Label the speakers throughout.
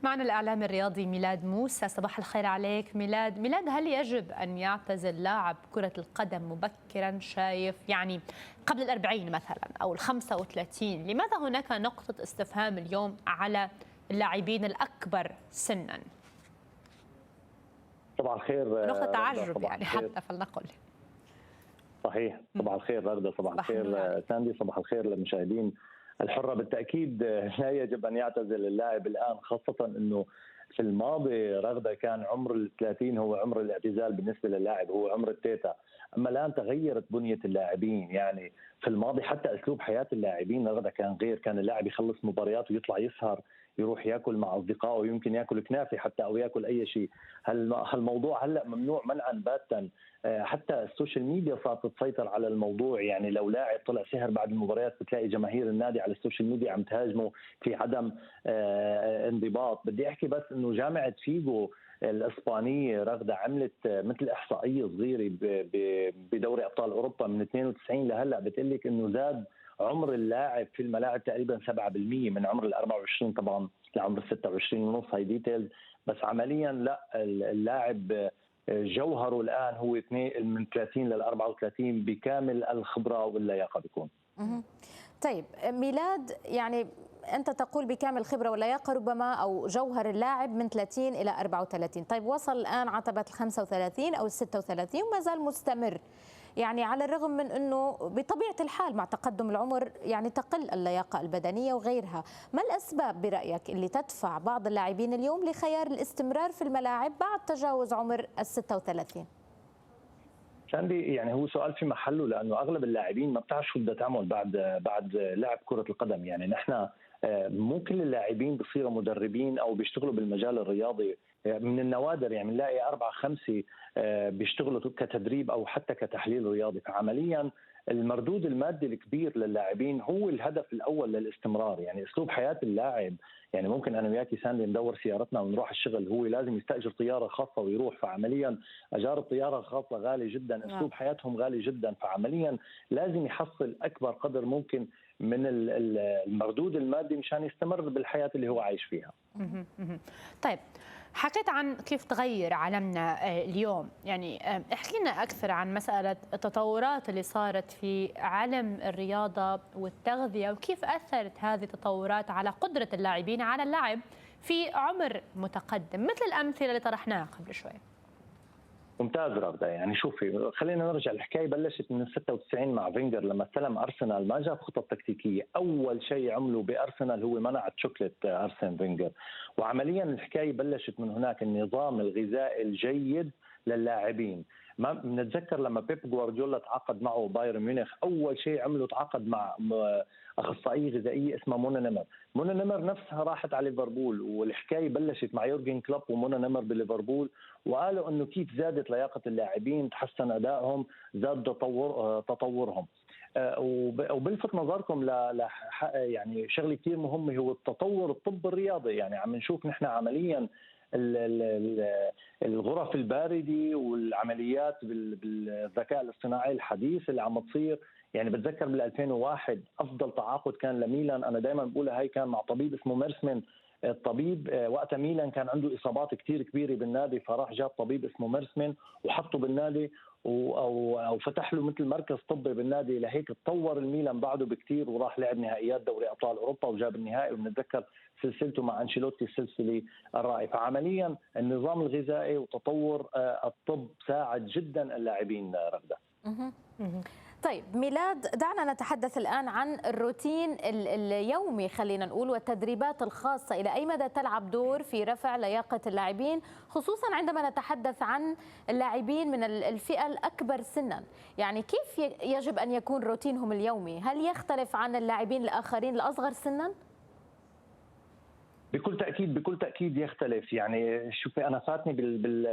Speaker 1: معنا الإعلام الرياضي ميلاد موسى. صباح الخير عليك ميلاد، هل يجب أن يعتزل لاعب كرة القدم مبكرا؟ شايف يعني قبل الأربعين مثلا أو ال35؟ لماذا هناك نقطة استفهام اليوم على اللاعبين الأكبر سنا؟
Speaker 2: صباح الخير
Speaker 1: نقطة
Speaker 2: رغدة.
Speaker 1: تعجب
Speaker 2: صباح
Speaker 1: يعني
Speaker 2: الخير.
Speaker 1: حتى فلنقل.
Speaker 2: صحيح. صباح الخير رغدة، صباح الخير ساندي، صباح الخير للمشاهدين. الحرة بالتأكيد لا يجب أن يعتزل اللاعب الآن، خاصة أنه في الماضي رغدة كان عمر ال30 هو عمر الاعتزال بالنسبة للاعب، هو عمر التيتا. أما الآن تغيرت بنية اللاعبين، يعني في الماضي حتى أسلوب حياة اللاعبين رغدة كان غير، كان اللاعب يخلص مباريات ويطلع يسهر، يروح ياكل مع اصدقائه، يمكن ياكل كنافه حتى او ياكل اي شيء. هالموضوع هلا ممنوع منعا باتا. حتى السوشيال ميديا صارت تسيطر على الموضوع، يعني لو لاعب طلع سهر بعد المباريات بتلاقي جماهير النادي على السوشيال ميديا عم تهاجمه في عدم انضباط. بدي احكي بس انه جامعه فيجو الاسبانيه رغده عملت مثل احصائيه صغيره بدوري ابطال اوروبا من 92 لهلا، بتقول لك انه زاد عمر اللاعب في الملاعب تقريبا 7% من عمر ال 24 طبعا لعمر ال 26 ونص. هاي ديتيلز بس عمليا لا، اللاعب جوهره الان هو من 30 لل 34 بكامل الخبره واللياقه بيكون.
Speaker 3: طيب ميلاد، يعني أنت تقول بكامل الخبرة واللياقة ربما أو جوهر اللاعب من 30 إلى 34، طيب وصل الآن عتبة ال 35 أو ال 36 وما زال مستمر، يعني على الرغم من أنه بطبيعة الحال مع تقدم العمر يعني تقل اللياقة البدنية وغيرها. ما الأسباب برأيك اللي تدفع بعض اللاعبين اليوم لخيار الاستمرار في الملاعب بعد تجاوز عمر ال 36؟
Speaker 2: ساندي، يعني هو سؤال في محله، لانه اغلب اللاعبين ما بتعرف شو بدها تعمل بعد لعب كره القدم. يعني نحن مو كل اللاعبين بصيروا مدربين او بيشتغلوا بالمجال الرياضي، من النوادر يعني بنلاقي 4-5 بيشتغلوا كتدريب او حتى كتحليل رياضي. فعمليا المردود المادي الكبير للاعبين هو الهدف الاول للاستمرار. يعني اسلوب حياه اللاعب، يعني ممكن انا وياكي ساندي ندور سيارتنا ونروح الشغل، هو لازم يستاجر طياره خاصه ويروح، فعمليا اجار الطياره الخاصه غالي جدا، اسلوب حياتهم غالي جدا، فعمليا لازم يحصل اكبر قدر ممكن من المردود المادي مشان يستمر بالحياه اللي هو عايش فيها.
Speaker 1: طيب، حكيت عن كيف تغير عالمنا اليوم، يعني احكي لنا أكثر عن مسألة التطورات اللي صارت في عالم الرياضة والتغذية، وكيف أثرت هذه التطورات على قدرة اللاعبين على اللعب في عمر متقدم، مثل الأمثلة اللي طرحناها قبل شوي.
Speaker 2: ممتاز رغدة. يعني شوفي، خلينا نرجع، الحكايه بلشت من 96 مع فينجر لما استلم ارسنال، ما جاب خطط تكتيكيه، اول شيء عمله بارسنال هو منع الشوكليت ارسن فينجر، وعمليا الحكايه بلشت من هناك. النظام الغذائي الجيد للاعبين، ما بنتذكر لما بيب جوارديولا تعاقد معه بايرن ميونخ، اول شيء عمله تعاقد مع اخصائيه غذائيه اسمها منى نمر. منى نمر نفسها راحت على ليفربول، والحكايه بلشت مع يورجن كلوب ومنى نمر بليفربول، وقالوا انه كيف زادت لياقه اللاعبين، تحسن ادائهم، زاد تطورهم. وبلفت نظركم يعني شغله كثير مهمه، هو التطور الطب الرياضي. يعني عم نشوف نحن عمليا الغرف البارده والعمليات بالذكاء الاصطناعي الحديث اللي عم تصير. يعني بتذكر بال 2001 افضل تعاقد كان لميلان، انا دائما بقولها هي، كان مع طبيب اسمه ميرسمن. الطبيب وقتها ميلان كان عنده اصابات كثير كبيره بالنادي، فراح جاب طبيب اسمه ميرسمن وحطه بالنادي او فتح له مثل مركز طبي بالنادي، لهيك تطور الميلان بعده بكثير، وراح لعب نهائيات دوري ابطال اوروبا وجاب النهائي، وبنتذكر سلسلته مع انشيلوتي السلسله الرائعه. فعمليا النظام الغذائي وتطور الطب ساعد جدا اللاعبين رغده.
Speaker 3: طيب ميلاد، دعنا نتحدث الآن عن الروتين اليومي خلينا نقول والتدريبات الخاصة، إلى أي مدى تلعب دور في رفع لياقة اللاعبين، خصوصا عندما نتحدث عن اللاعبين من الفئة الأكبر سنا؟ يعني كيف يجب أن يكون روتينهم اليومي؟ هل يختلف عن اللاعبين الآخرين الأصغر سنا؟
Speaker 2: بكل تاكيد يختلف. يعني شوفي، انا فاتني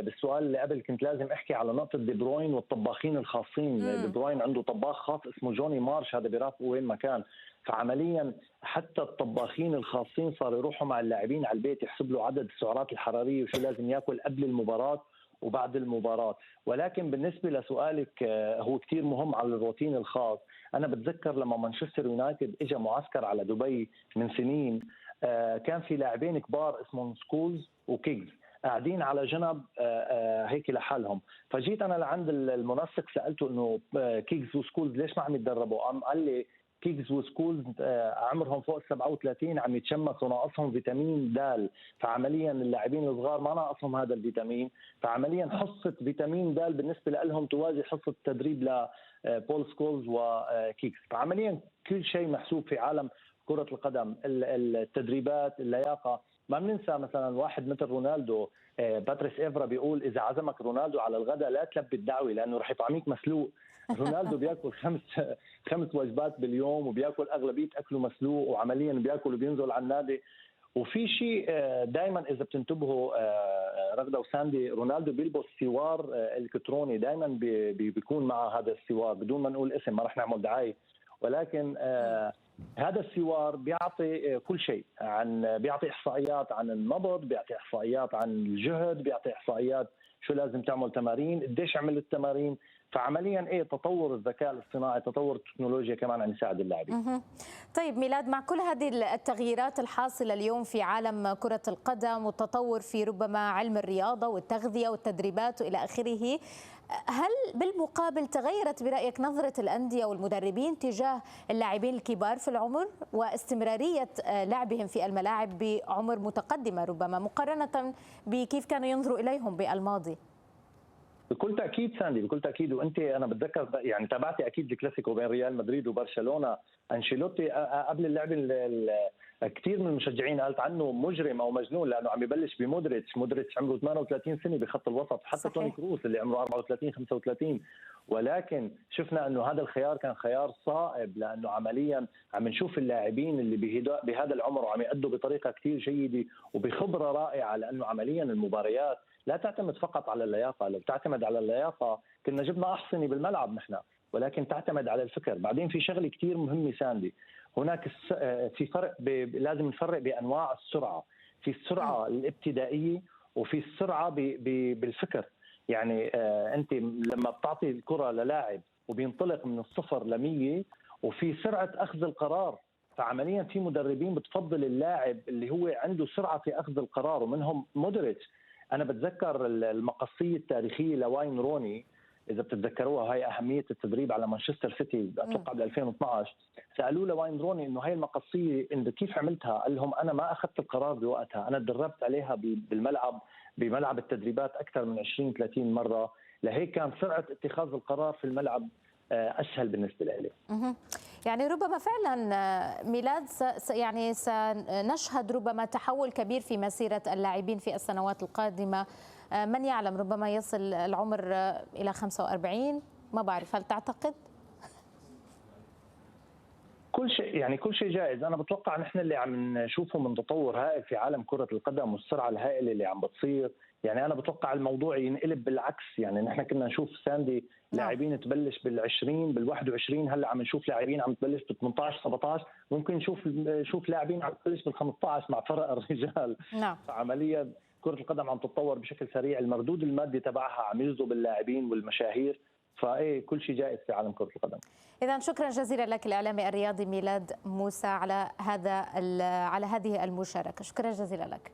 Speaker 2: بالسؤال اللي قبل كنت لازم احكي على نقطه دي بروين والطباخين الخاصين. دي بروين عنده طباخ خاص اسمه جوني مارش، هذا بيرافقه وين ما كان. فعمليا حتى الطباخين الخاصين صاروا يروحوا مع اللاعبين على البيت، يحسب له عدد السعرات الحراريه وشو لازم ياكل قبل المباراه وبعد المباراه. ولكن بالنسبه لسؤالك، هو كثير مهم على الروتين الخاص. انا بتذكر لما مانشستر يونايتد اجى معسكر على دبي من سنين، كان في لاعبين كبار اسمهم سكولز وكيجز قاعدين على جنب هيك لحالهم. فجيت انا لعند المنسق سالته انه كيجز وسكولز ليش ما عم يتدربوا؟ قال لي كيجز وسكولز عمرهم فوق 37 عم يتشمسوا ناقصهم فيتامين د، فعمليا اللاعبين الصغار ما ناقصهم هذا الفيتامين، فعمليا حصه فيتامين د بالنسبه لهم توازي حصه التدريب لبول سكولز وكيجز. فعمليا كل شيء محسوب في عالم كره القدم، التدريبات، اللياقه. ما بننسى مثلا واحد مثل رونالدو، باتريس إيفرا بيقول اذا عزمك رونالدو على الغداء لا تلبي الدعوه لانه رح يطعميك مسلوق. رونالدو بياكل خمس وجبات باليوم، وبياكل اغلبيه اكله مسلوق، وعمليا بياكل وبينزل على النادي. وفي شيء دائما اذا بتنتبهوا رغده وساندي، رونالدو بيلبس سوار الكتروني، دائما بيكون مع هذا السوار بدون ما نقول اسم، ما رح نعمل دعايه، ولكن هذا السوار بيعطي كل شيء، بيعطي احصائيات عن النبض، بيعطي احصائيات عن الجهد، بيعطي احصائيات شو لازم تعمل تمارين، قديش عملت تمارين. فعمليا تطور الذكاء الاصطناعي، تطور التكنولوجيا كمان عم يساعد اللاعبين.
Speaker 3: طيب ميلاد، مع كل هذه التغييرات الحاصله اليوم في عالم كره القدم والتطور في ربما علم الرياضه والتغذيه والتدريبات والى اخره، هل بالمقابل تغيرت برأيك نظرة الأندية والمدربين تجاه اللاعبين الكبار في العمر واستمرارية لعبهم في الملاعب بعمر متقدمة ربما مقارنة بكيف كانوا ينظروا إليهم بالماضي؟
Speaker 2: بكل تاكيد ساندي، بكل تاكيد. وانت انا بتذكر يعني تابعتي اكيد الكلاسيكو بين ريال مدريد وبرشلونه، انشيلوتي قبل اللعبه كثير من المشجعين قالت عنه مجرم او مجنون لانه عم يبلش بمودريتش عمره 38 سنه بخط الوسط، حتى صحيح. توني كروس اللي عمره 34 35، ولكن شفنا انه هذا الخيار كان خيار صائب، لانه عمليا عم نشوف اللاعبين اللي بهذا العمر وعم يأدوا بطريقه كثير جيده وبخبره رائعه، لانه عمليا المباريات لا تعتمد فقط على اللياقه، لو تعتمد على اللياقه كنا جبنا احصنه بالملعب نحن، ولكن تعتمد على الفكر. بعدين في شغله كثير مهمه ساندي، هناك في فرق لازم نفرق بانواع السرعه، في السرعه الابتدائيه وفي السرعه بالفكر. يعني انت لما بتعطي الكره للاعب وبينطلق من الصفر ل100 وفي سرعه اخذ القرار، فعمليا في مدربين بتفضل اللاعب اللي هو عنده سرعه في اخذ القرار، ومنهم مودريتش. انا بتذكر المقصيه التاريخيه لواين روني، اذا بتتذكروها، هاي اهميه التدريب على مانشستر سيتي اتوقع ب 2012. سالوه لواين روني انه هاي المقصيه انت كيف عملتها؟ قال لهم انا ما اخذت القرار بوقتها، انا تدربت عليها بملعب التدريبات اكثر من 20 30 مره، لهيك كان سرعه اتخاذ القرار في الملعب اسهل بالنسبه لي.
Speaker 3: يعني ربما فعلا ميلاد يعني سنشهد ربما تحول كبير في مسيره اللاعبين في السنوات القادمه، من يعلم ربما يصل العمر الى 45، ما بعرف، هل تعتقد؟
Speaker 2: كل شيء جائز. انا بتوقع نحن اللي عم نشوفه من تطور هائل في عالم كره القدم والسرعه الهائله اللي عم بتصير، يعني انا بتوقع الموضوع ينقلب بالعكس. يعني نحن كنا نشوف ساندي لاعبين تبلش بال20 بال21، هلا عم نشوف لاعبين عم تبلش ب18 17، ممكن نشوف لاعبين عم تبلش بال15 مع فرق الرجال. عمليا كره القدم عم تتطور بشكل سريع، المردود المادي تبعها عم يجذب اللاعبين والمشاهير، كل شيء جائز في عالم كرة القدم.
Speaker 3: إذا شكرا جزيلا لك الإعلامي الرياضي ميلاد موسى على هذه المشاركة، شكرا جزيلا لك.